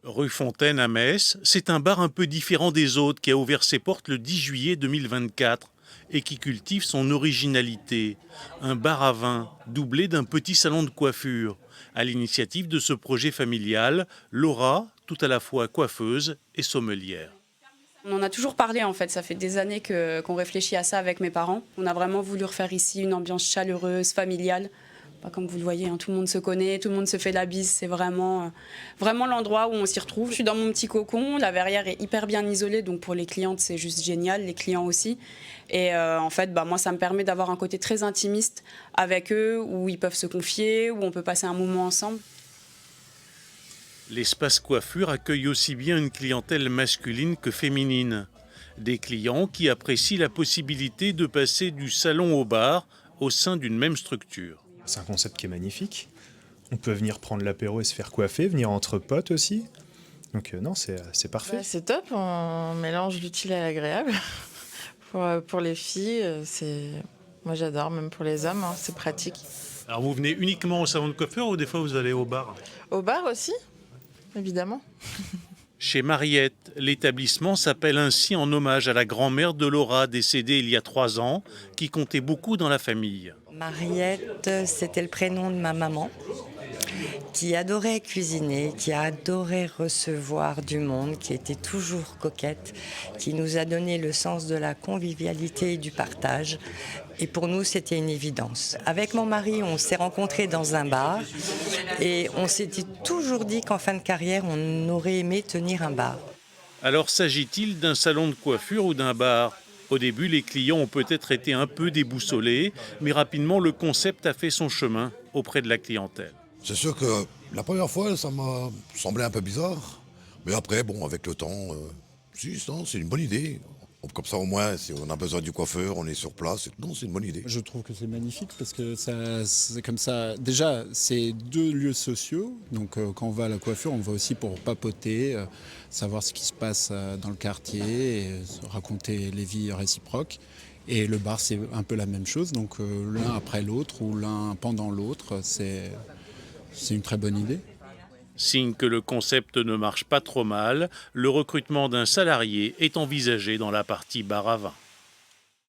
Rue Fontaine à Metz, c'est un bar un peu différent des autres qui a ouvert ses portes le 10 juillet 2024 et qui cultive son originalité. Un bar à vin doublé d'un petit salon de coiffure. À l'initiative de ce projet familial, Laura, tout à la fois coiffeuse et sommelière. On en a toujours parlé en fait, ça fait des années qu'on réfléchit à ça avec mes parents. On a vraiment voulu refaire ici une ambiance chaleureuse, familiale. Pas comme vous le voyez, hein, tout le monde se connaît, tout le monde se fait la bise, c'est vraiment l'endroit où on s'y retrouve. Je suis dans mon petit cocon, la verrière est hyper bien isolée, donc pour les clientes c'est juste génial, les clients aussi. Et en fait, moi ça me permet d'avoir un côté très intimiste avec eux, où ils peuvent se confier, où on peut passer un moment ensemble. L'espace coiffure accueille aussi bien une clientèle masculine que féminine. Des clients qui apprécient la possibilité de passer du salon au bar au sein d'une même structure. C'est un concept qui est magnifique. On peut venir prendre l'apéro et se faire coiffer, venir entre potes aussi. Donc non, c'est parfait. C'est top, on mélange l'utile et l'agréable. Pour les filles, moi j'adore, même pour les hommes, hein, c'est pratique. Alors vous venez uniquement au salon de coiffure ou des fois vous allez au bar ? Au bar aussi, évidemment. Chez Mariette, l'établissement s'appelle ainsi en hommage à la grand-mère de Laura, décédée il y a 3 ans, qui comptait beaucoup dans la famille. Mariette, c'était le prénom de ma maman, qui adorait cuisiner, qui adorait recevoir du monde, qui était toujours coquette, qui nous a donné le sens de la convivialité et du partage. Et pour nous, c'était une évidence. Avec mon mari, on s'est rencontrés dans un bar et on s'était toujours dit qu'en fin de carrière, on aurait aimé tenir un bar. Alors s'agit-il d'un salon de coiffure ou d'un bar ? Au début, les clients ont peut-être été un peu déboussolés, mais rapidement, le concept a fait son chemin auprès de la clientèle. C'est sûr que la première fois, ça m'a semblé un peu bizarre. Mais après, avec le temps, c'est une bonne idée. Comme ça, au moins, si on a besoin du coiffeur, on est sur place. Non, c'est une bonne idée. Je trouve que c'est magnifique parce que c'est comme ça. Déjà, c'est 2 lieux sociaux. Donc, quand on va à la coiffure, on va aussi pour papoter, savoir ce qui se passe dans le quartier, et raconter les vies réciproques. Et le bar, c'est un peu la même chose. Donc, l'un après l'autre ou l'un pendant l'autre, c'est une très bonne idée. Signe que le concept ne marche pas trop mal, le recrutement d'un salarié est envisagé dans la partie bar à vin.